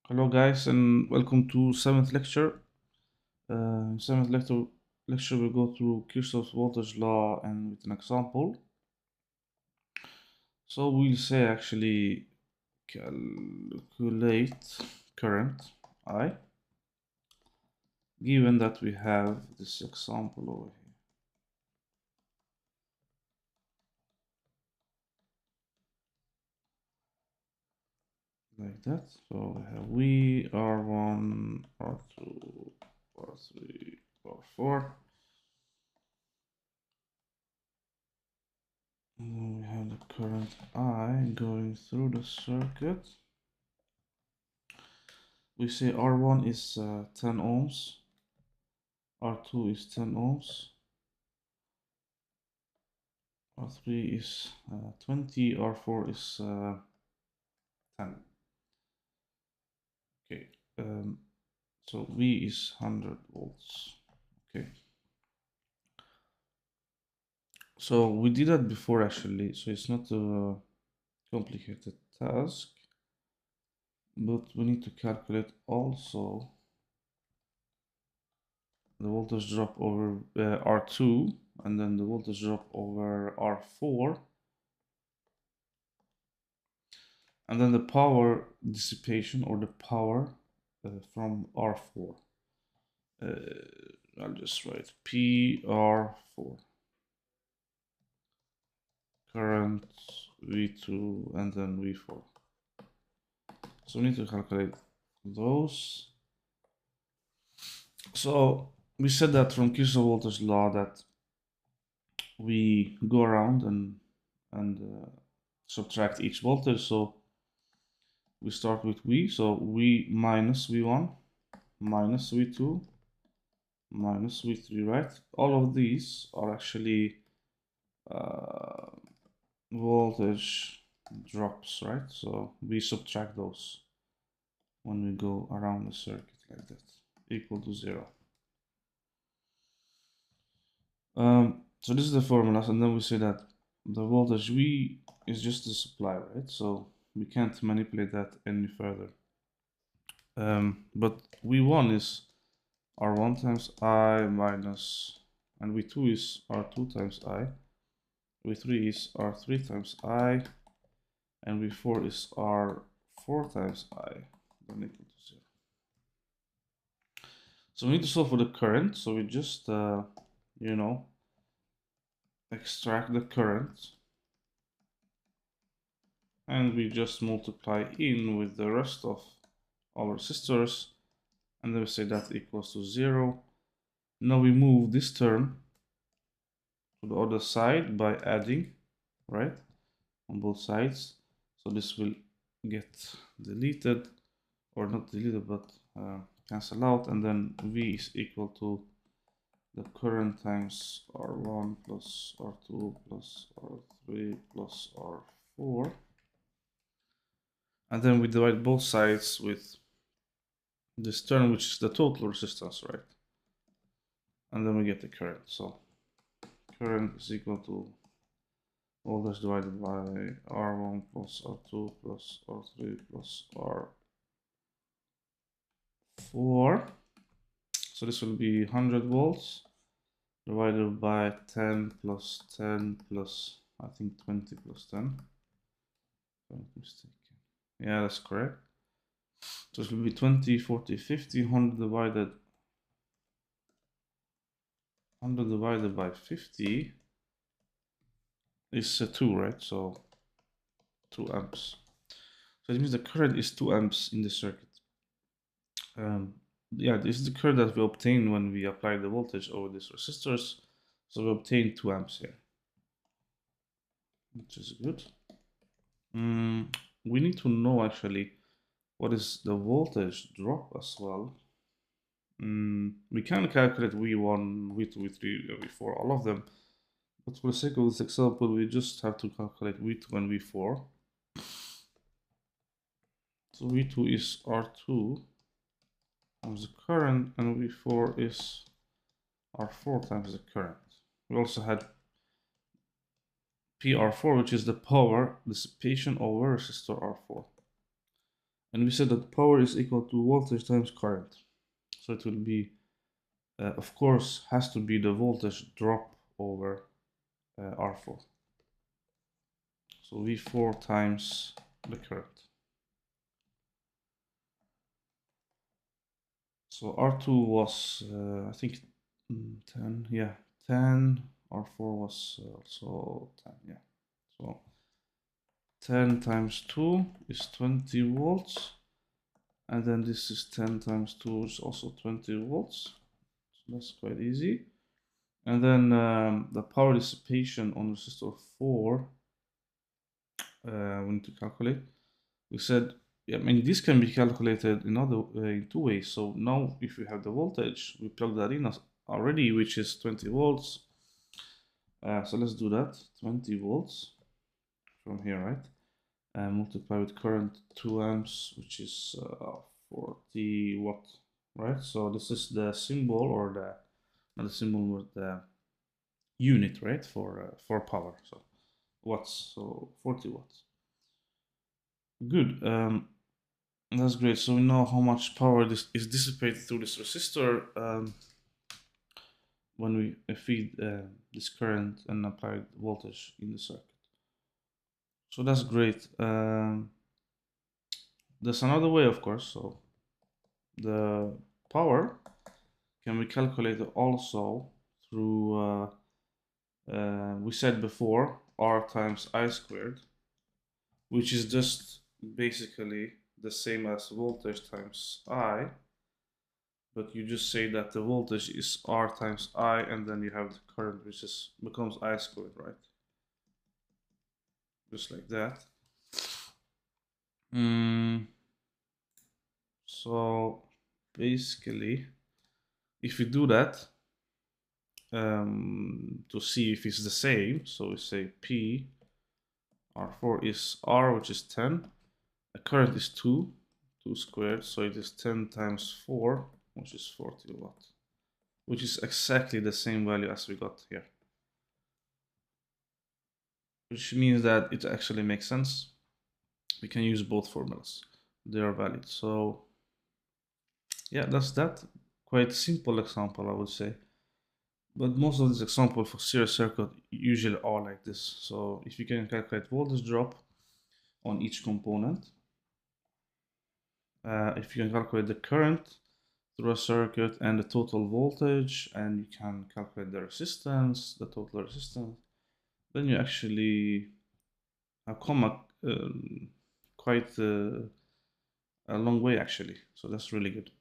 Hello guys and welcome to seventh lecture. Seventh lecture we go through Kirchhoff's voltage law and with an example. So we'll say actually calculate current I, given that we have this example over here. Like that. So we have V, R1, R2, R3, R4. And then we have the current I going through the circuit. We say R1 is 10 ohms, R2 is 10 ohms, R3 is 20, R4 is 10. Okay, so V is 100 volts. Okay, so we did that before actually, so it's not a complicated task, but we need to calculate also the voltage drop over R2 and then the voltage drop over R4 and then the power dissipation or the power from R4. I'll just write PR4 current V2 and then V4. So we need to calculate those. So we said that from Kirchhoff voltage law that we go around and subtract each voltage. So we start with V, so V minus V1 minus V2 minus V3, right? All of these are actually voltage drops, right? So we subtract those when we go around the circuit like that, equal to 0. So this is the formulas, and then we say that the voltage V is just the supply, right? So we can't manipulate that any further. But V1 is R1 times I minus, and V2 is R2 times I. V3 is R3 times I, and V4 is R4 times I, then equal to 0. So we need to solve for the current, so we just, extract the current, and we just multiply in with the rest of our resistors, and then we say that equals to 0. Now we move this term to the other side by adding, right, on both sides. So this will get deleted, or not deleted, but cancel out, and then V is equal to the current times R1 plus R2 plus R3 plus R4. And then we divide both sides with this term, which is the total resistance, right? And then we get the current. So current is equal to voltage divided by R1 plus R2 plus R3 plus R4. So this will be 100 volts divided by 10 plus 10 plus, I think 20 plus 10. If I'm not mistaken. Yeah, that's correct. So it will be 20, 40, 50, 100 divided by 50 is 2, right? So 2 amps. So it means the current is 2 amps in the circuit. Yeah, this is the current that we obtain when we apply the voltage over these resistors. So we obtain 2 amps here, which is good. We need to know actually what is the voltage drop as well. We can calculate V1, V2, V3, V4, all of them. But for the sake of this example, we just have to calculate V2 and V4. So V2 is R2 times the current, and V4 is R4 times the current. We also had PR4, which is the power dissipation over resistor R4. And we said that power is equal to voltage times current. So it will be, of course, has to be the voltage drop over R4. So V4 times the current. So R2 was, I think, 10, yeah, 10. R4 was also 10, yeah. So 10 times 2 is 20 volts. And then this is 10 times 2 is also 20 volts. So that's quite easy. And then the power dissipation on resistor 4, we need to calculate. We said, yeah, I mean, this can be calculated in two ways. So now if we have the voltage, we plug that in already, which is 20 volts. So let's do that, 20 volts from here, right? And multiply with current 2 amps, which is 40 watt, right? So this is the symbol, or the, not the symbol, but the unit, right, for power. So watts, so 40 watts. Good. That's great. So we know how much power this is dissipated through this resistor when we feed this current and apply voltage in the circuit. So that's great. There's another way, of course. So the power can be calculated also through, we said before, R times I squared, which is just basically the same as voltage times I, but you just say that the voltage is R times I, and then you have the current, which becomes I squared, right? Just like that. So basically, if we do that to see if it's the same, so we say P R4 is R, which is 10. The current is 2 squared, so it is 10 times 4, which is 40 watt, which is exactly the same value as we got here. Which means that it actually makes sense. We can use both formulas. They are valid. So yeah, that's that. Quite simple example, I would say. But most of these examples for series circuit usually are like this. So if you can calculate voltage drop on each component, if you can calculate the current through a circuit and the total voltage, and you can calculate the resistance, the total resistance, then you actually have come quite a long way actually. So that's really good.